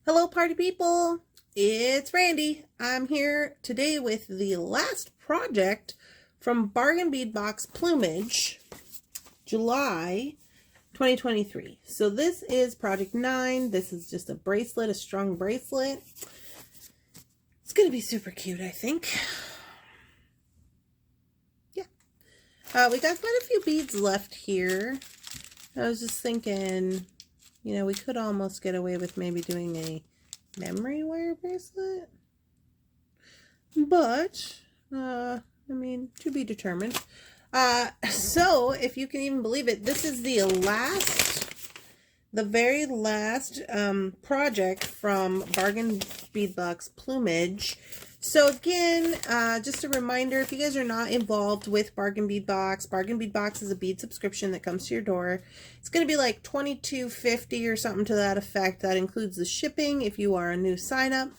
Hello party people, it's Randy. I'm here today with the last project from Bargain Bead Box Plumage, July 2023. So this is project 9. This is just a bracelet, a strung bracelet. It's going to be super cute, I think. Yeah. We got quite a few beads left here. I was just thinking, you know, we could almost get away with maybe doing a memory wire bracelet, but I mean, to be determined. So if you can even believe it, this is the very last project from Bargain Bead Box Plumage. So again, just a reminder, if you guys are not involved with Bargain Bead Box is a bead subscription that comes to your door. It's going to be like $22.50 or something to that effect. That includes the shipping if you are a new sign-up.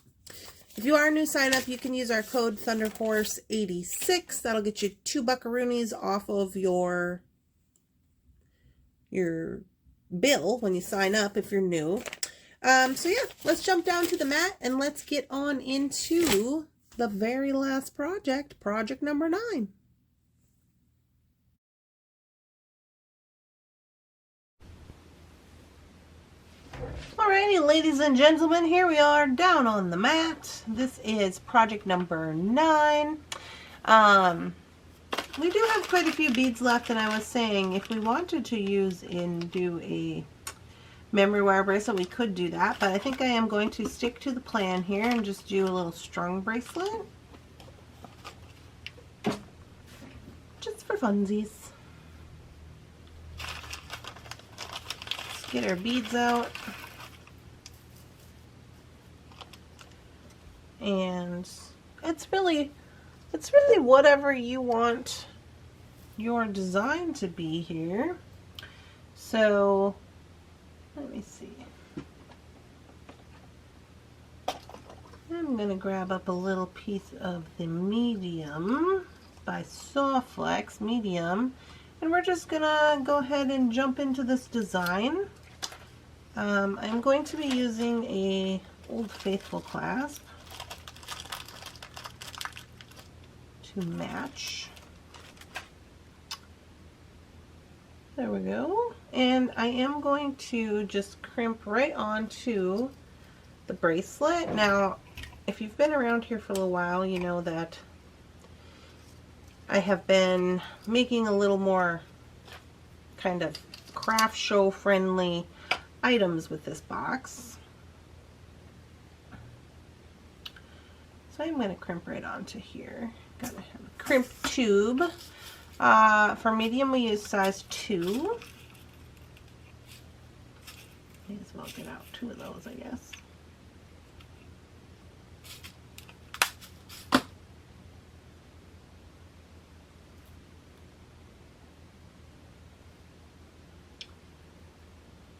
If you are a new sign-up, you can use our code Thunderhorse86. That'll get you 2 buckaroonies off of your bill when you sign up if you're new. So yeah, let's jump down to the mat and let's get on into the very last project, project number 9. Alrighty, ladies and gentlemen, here we are down on the mat. This is project number 9. We do have quite a few beads left, and I was saying if we wanted to use and do a memory wire bracelet, we could do that, but I think I am going to stick to the plan here and just do a little strung bracelet. Just for funsies. Let's get our beads out. And it's really whatever you want your design to be here. So let me see. I'm going to grab up a little piece of the medium by Sawflex medium, and we're just going to go ahead and jump into this design. I'm going to be using a Old Faithful clasp to match. There we go. And I am going to just crimp right onto the bracelet. Now, if you've been around here for a little while, you know that I have been making a little more kind of craft show friendly items with this box. So I'm going to crimp right onto here. Gotta have a crimp tube. For medium, we use size 2. May as well get out 2 of those, I guess.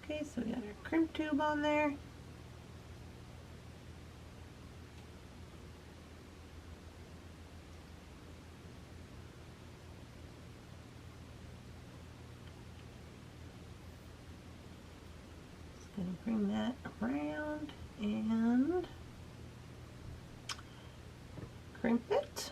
Okay, so we got our crimp tube on there. Just gonna bring that around and crimp it.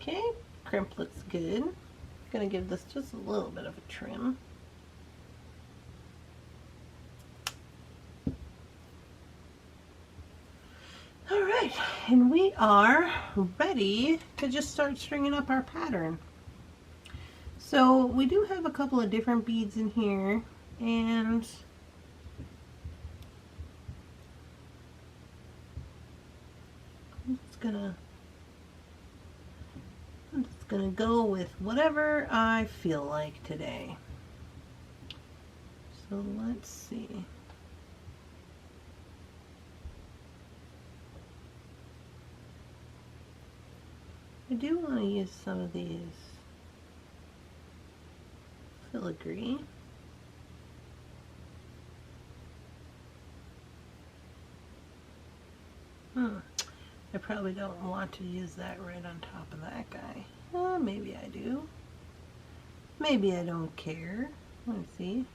Okay, crimp looks good. Gonna give this just a little bit of a trim. All right, and we are ready to just start stringing up our pattern. So we do have a couple of different beads in here, and I'm just gonna go with whatever I feel like today. So let's see. I do want to use some of these filigree. I probably don't want to use that right on top of that guy. Maybe I do. Maybe I don't care. Let's see.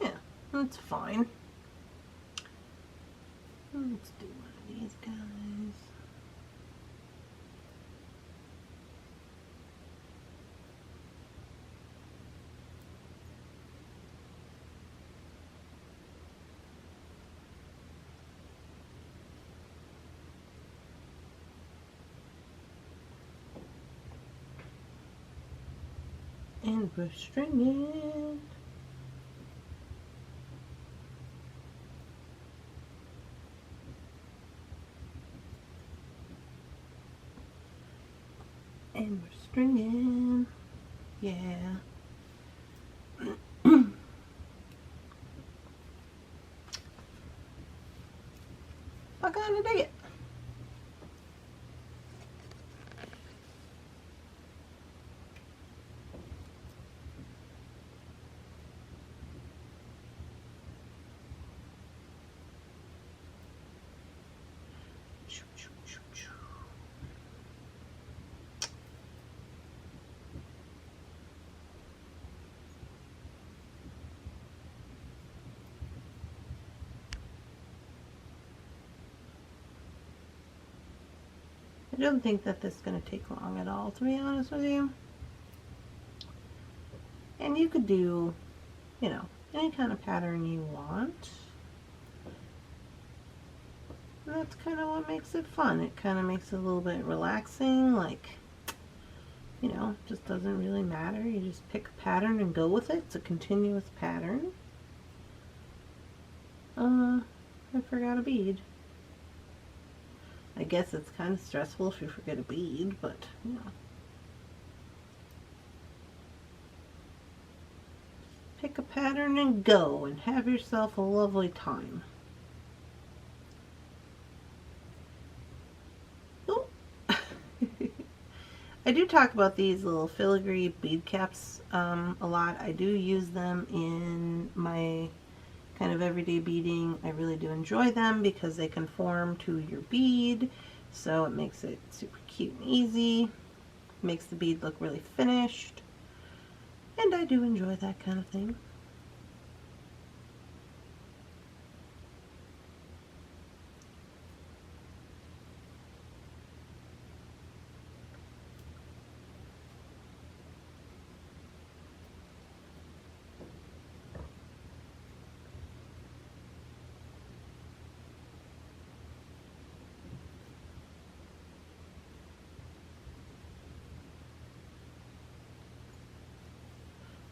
Yeah, that's fine. Let's do one of these guys. And we're stringing. And we're stringing. Yeah. I kinda dig it. I don't think that this is going to take long at all, to be honest with you. And you could do, you know, any kind of pattern you want. And that's kind of what makes it fun. It kind of makes it a little bit relaxing, like, you know, just doesn't really matter. You just pick a pattern and go with it. It's a continuous pattern. I forgot a bead. I guess it's kind of stressful if you forget a bead, but, you know. Pick a pattern and go and have yourself a lovely time. Oh. I do talk about these little filigree bead caps a lot. I do use them in my kind of everyday beading. I really do enjoy them because they conform to your bead, so it makes it super cute and easy, makes the bead look really finished, and I do enjoy that kind of thing.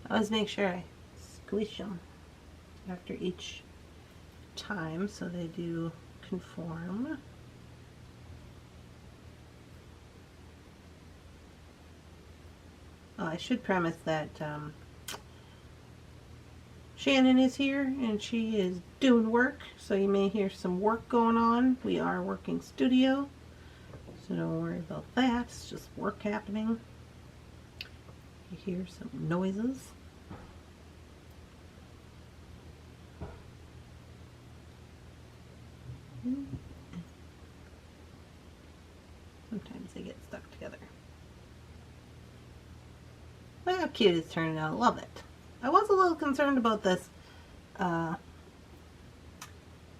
I always make sure I squish them after each time so they do conform. Oh, I should premise that Shannon is here and she is doing work, so you may hear some work going on. We are working studio, so don't worry about that. It's just work happening. You hear some noises. Sometimes they get stuck together. Look how cute it's turning out. Love it. I was a little concerned about this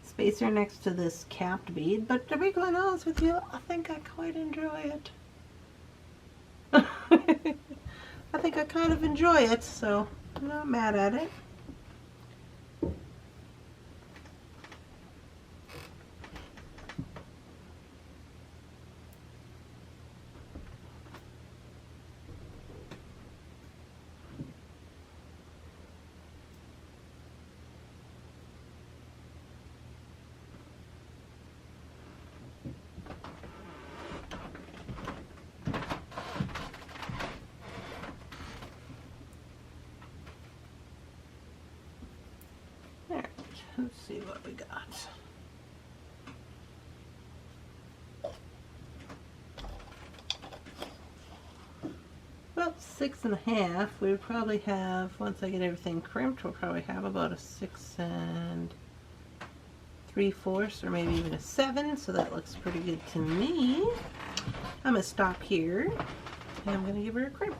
spacer next to this capped bead, but to be quite honest with you, I think I quite enjoy it. I think I kind of enjoy it, so I'm not mad at it. Let's see what we got. About 6.5. We would probably have, once I get everything crimped, we'll probably have about a 6 3/4 or maybe even a 7, so that looks pretty good to me. I'm gonna stop here and I'm gonna give her a crimp.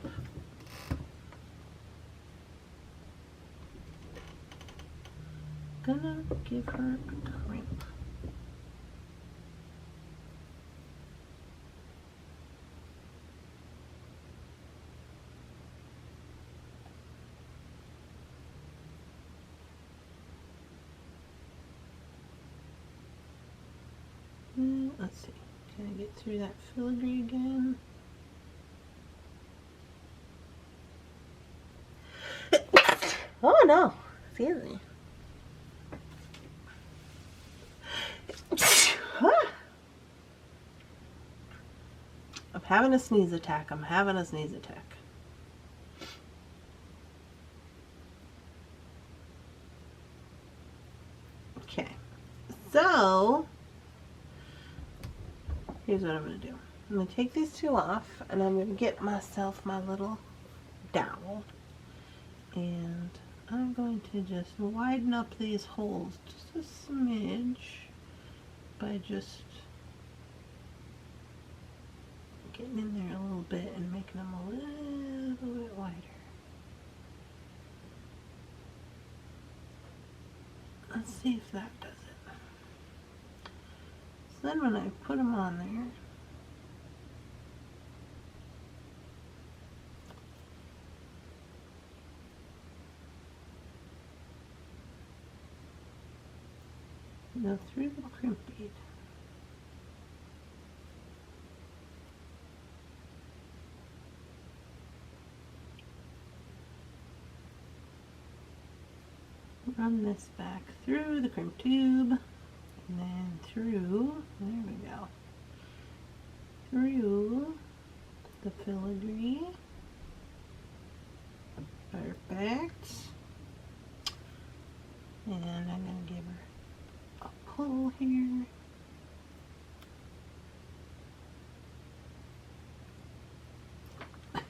Gonna give her a crimp. Let's see, can I get through that filigree again? Oh no, excuse me. I'm having a sneeze attack. I'm having a sneeze attack. Okay, so here's what I'm going to do. I'm going to take these two off and I'm going to get myself my little dowel. And I'm going to just widen up these holes just a smidge by just getting in there a little bit and making them a little bit wider. Let's see if that does it. So then when I put them on there, go through the crimp bead. Run this back through the crimp tube and then through, there we go, through the filigree. Perfect. And I'm going to give her a pull here. Okay.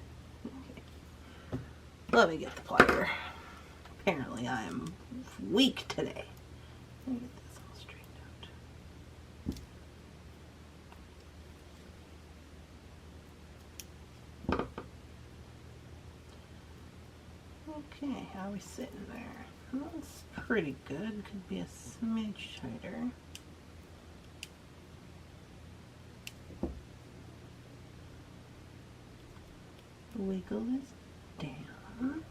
Let me get the plier. Apparently I am weak today. Let me get this all straightened out. Okay, how are we sitting there? That's pretty good. Could be a smidge tighter. Wiggle this down.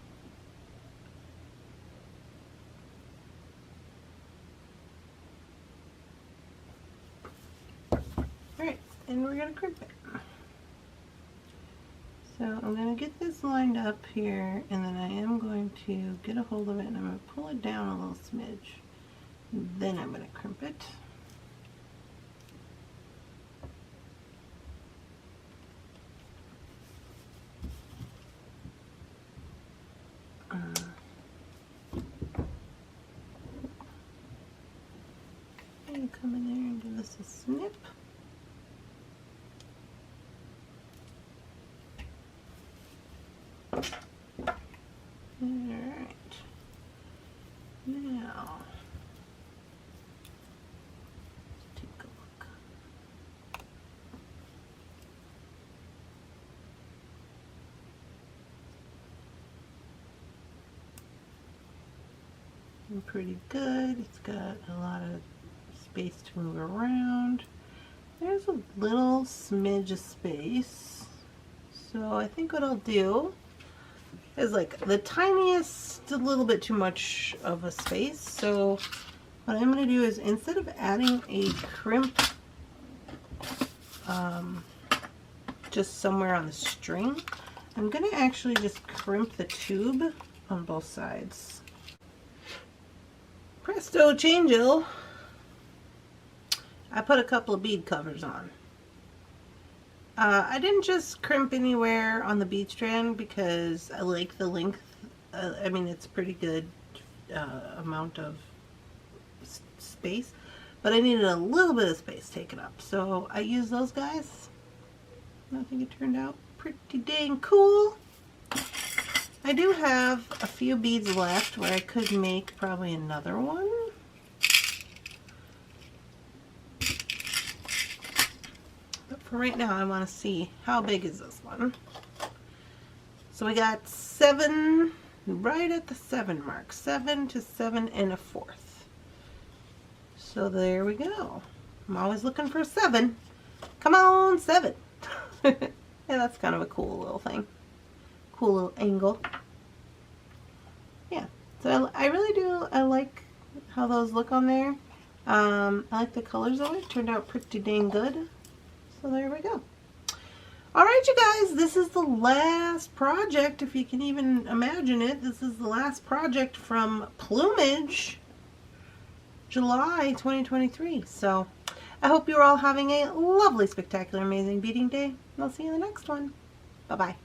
Alright, and we're going to crimp it. So I'm going to get this lined up here, and then I am going to get a hold of it and I'm going to pull it down a little smidge. Then I'm going to crimp it. And come in there and give this a snip. Alright, now let's take a look. Pretty good. It's got a lot of space to move around. There's a little smidge of space. So I think what I'll do is like the tiniest, a little bit too much of a space. So what I'm going to do is instead of adding a crimp just somewhere on the string, I'm going to actually just crimp the tube on both sides. Presto changeable. I put a couple of bead covers on. I didn't just crimp anywhere on the bead strand because I like the length. I mean, it's pretty good amount of space, but I needed a little bit of space taken up. So I used those guys. I think it turned out pretty dang cool. I do have a few beads left where I could make probably another one. But for right now, I want to see how big is this one. So we got 7, right at the 7 mark, 7 to 7 1/4. So there we go. I'm always looking for a 7. Come on, 7. Yeah, that's kind of a cool little thing. Cool little angle. Yeah, so I really do, I like how those look on there. I like the colors of it. Turned out pretty dang good. So there we go. Alright, you guys, this is the last project, if you can even imagine it. This is the last project from Plumage, July 2023. So I hope you're all having a lovely, spectacular, amazing beading day. I'll see you in the next one. Bye-bye.